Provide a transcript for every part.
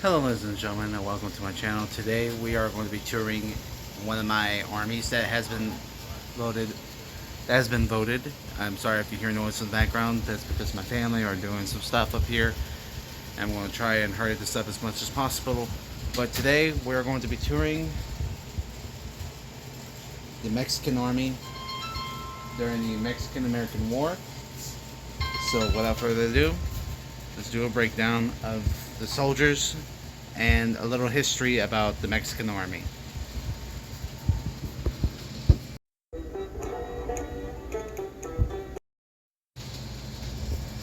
Hello ladies and gentlemen, and welcome to my channel. Today we are going to be touring one of my armies that has been voted. I'm sorry if you hear noise in the background. That's because my family are doing some stuff up here. I'm going to try and hurry this up as much as possible. But today we're going to be touring the Mexican army during the Mexican-American War. So without further ado, let's do a breakdown of the soldiers and a little history about the Mexican army.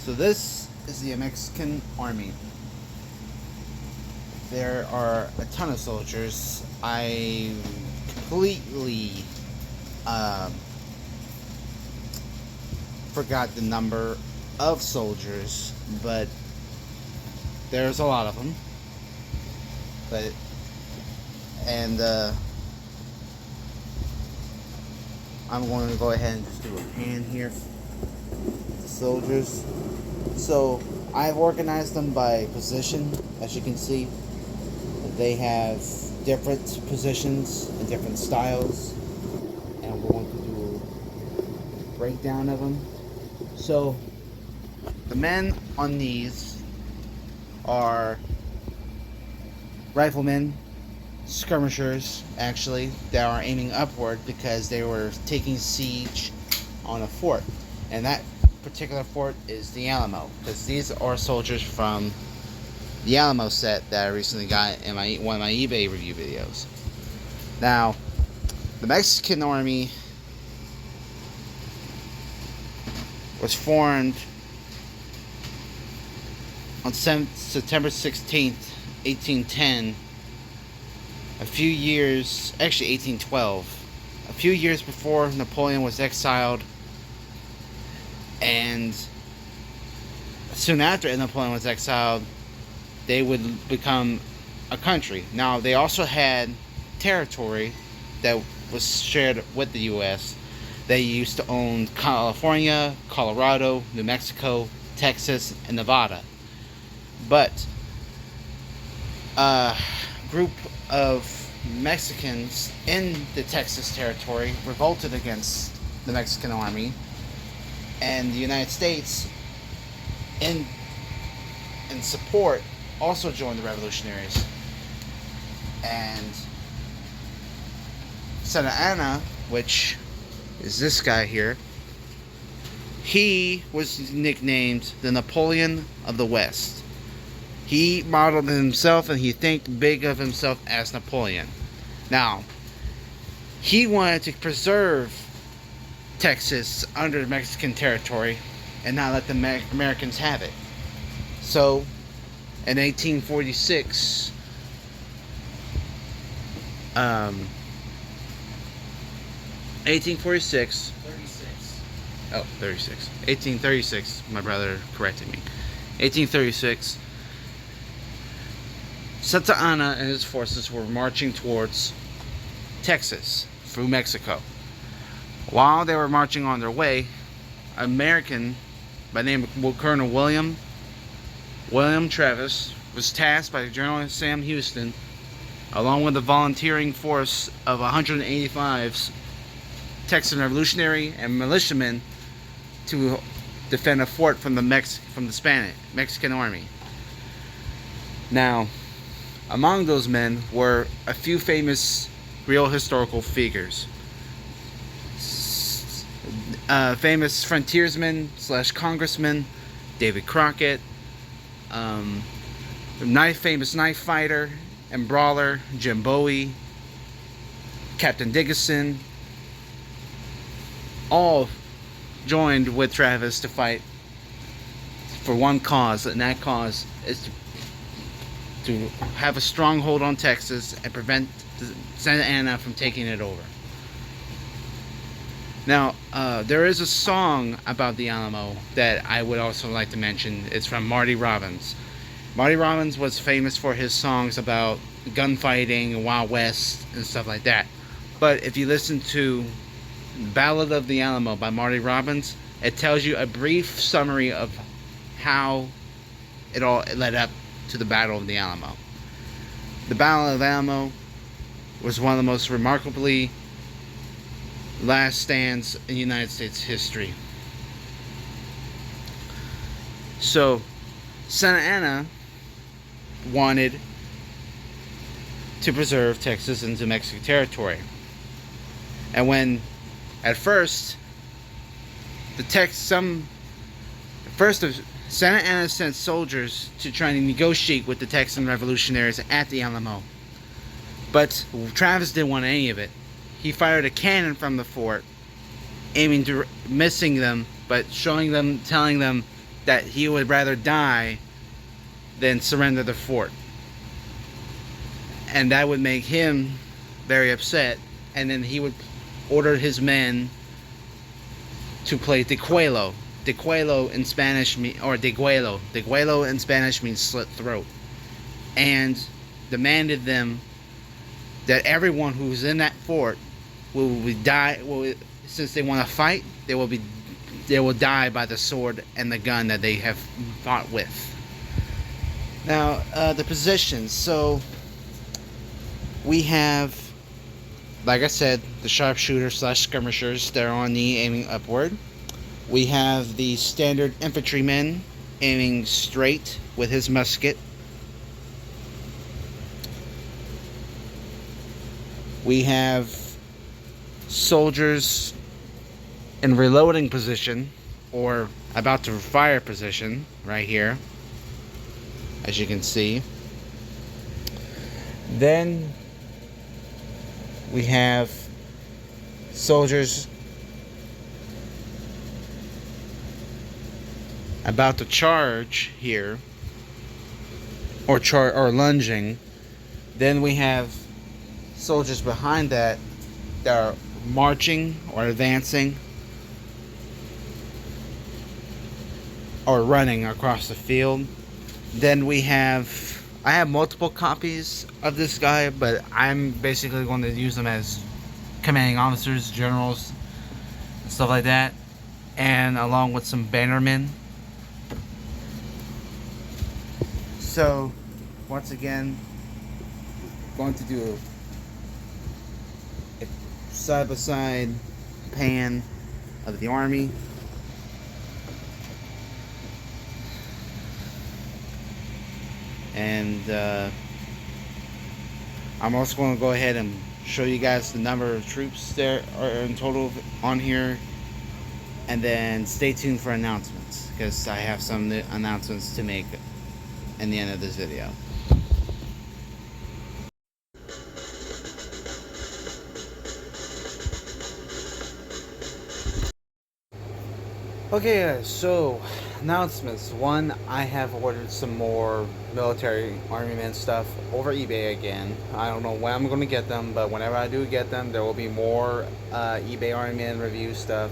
So this is the Mexican army. There are a ton of soldiers. I completely forgot the number of soldiers, but there's a lot of them. I'm going to go ahead and just do a pan here. The soldiers. So I've organized them by position. As you can see, they have different positions and different styles, and we're going to do a breakdown of them. So the men on these are riflemen, skirmishers, actually, that are aiming upward because they were taking siege on a fort. And that particular fort is the Alamo, because these are soldiers from the Alamo set that I recently got in one of my eBay review videos. Now, the Mexican army was formed on September 16th, 1810, actually 1812, a few years before Napoleon was exiled, and soon after Napoleon was exiled, they would become a country. Now, they also had territory that was shared with the U.S. They used to own California, Colorado, New Mexico, Texas, and Nevada. But a group of Mexicans in the Texas territory revolted against the Mexican army, and the United States, in support, also joined the revolutionaries. And Santa Anna, which is this guy here, he was nicknamed the Napoleon of the West. He modeled himself, and he think big of himself as Napoleon. Now, he wanted to preserve Texas under Mexican territory and not let the Americans have it. So, in 1846, 1836, my brother corrected me. 1836, Santa Anna and his forces were marching towards Texas through Mexico. While they were marching on their way, an American by the name of Colonel William Travis was tasked by General Sam Houston, along with a volunteering force of 185 Texan revolutionary and militiamen, to defend a fort from the Mexican army. Now, among those men were a few famous real historical figures. Famous frontiersman / congressman David Crockett, famous knife fighter and brawler Jim Bowie, Captain Diggison, all joined with Travis to fight for one cause, and that cause is to have a stronghold on Texas and prevent Santa Anna from taking it over. Now, there is a song about the Alamo that I would also like to mention. It's from Marty Robbins. Marty Robbins was famous for his songs about gunfighting, Wild West, and stuff like that. But if you listen to Ballad of the Alamo by Marty Robbins, it tells you a brief summary of how it all led up to the Battle of the Alamo. The Battle of Alamo was one of the most remarkably last stands in United States history. So, Santa Anna wanted to preserve Texas and New Mexico territory. And when, at first, Santa Anna sent soldiers to try to negotiate with the Texan revolutionaries at the Alamo. But Travis didn't want any of it. He fired a cannon from the fort, missing them, but telling them that he would rather die than surrender the fort. And that would make him very upset. And then he would order his men to play Deguelo. Deguelo in Spanish Deguelo in Spanish means slit throat. And demanded them that everyone who's in that fort since they want to fight, they will die by the sword and the gun that they have fought with. Now, the positions. So, we have, like I said, the sharpshooters / skirmishers. They're on knee, aiming upward. We have the standard infantryman aiming straight with his musket. We have soldiers in reloading position, or about to fire position, right here, as you can see. Then we have soldiers about to charge here, or lunging. Then we have soldiers behind that are marching or advancing or running across the field. Then I have multiple copies of this guy, but I'm basically going to use them as commanding officers, generals, and stuff like that, and along with some bannermen. So, once again, going to do a side-by-side pan of the army. And I'm also going to go ahead and show you guys the number of troops there are in total on here. And then stay tuned for announcements, because I have some announcements to make in the end of this video. Okay guys, so announcements. One, I have ordered some more military armament stuff over eBay again. I don't know when I'm going to get them, but whenever I do get them, there will be more eBay armament review stuff.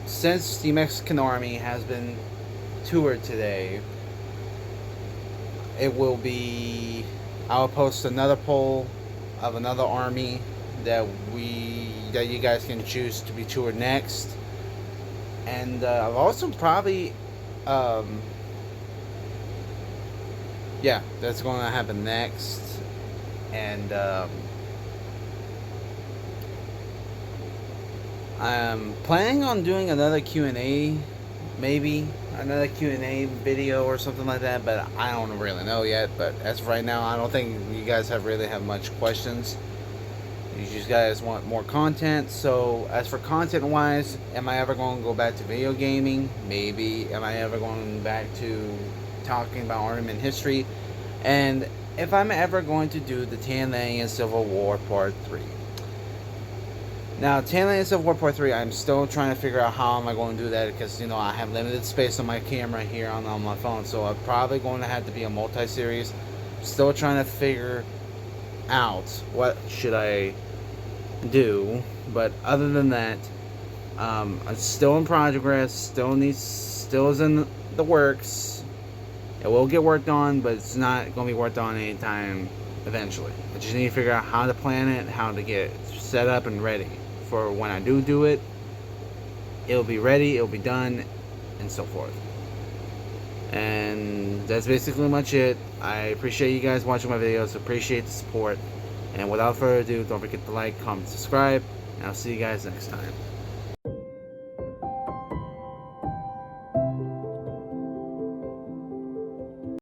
Since the Mexican Army has been toured today, I'll post another poll of another army that you guys can choose to be toured next. And I'll also probably, that's going to happen next. And I'm planning on doing another Q&A, maybe another Q&A video or something like that, but I don't really know yet. But as of right now, I don't think you guys really have much questions. You just guys want more content. So as for content wise, am I ever going to go back to video gaming? Maybe. Am I ever going back to talking about armament history? And if I'm ever going to do the Tanzanian Civil War Part 3. Now, Tanzanian Civil War Part 3, I'm still trying to figure out how am I going to do that, because, you know, I have limited space on my camera here on my phone, so I'm probably going to have to be a multi-series. Still trying to figure out what should I do, but other than that, it's still in progress, still is in the works. It will get worked on, but it's not going to be worked on anytime eventually. I just need to figure out how to plan it, how to get it set up and ready for when I do it. It'll be ready, it'll be done, and so forth. And that's basically much it. I appreciate you guys watching my videos. Appreciate the support. And without further ado, don't forget to like, comment, subscribe. And I'll see you guys next time.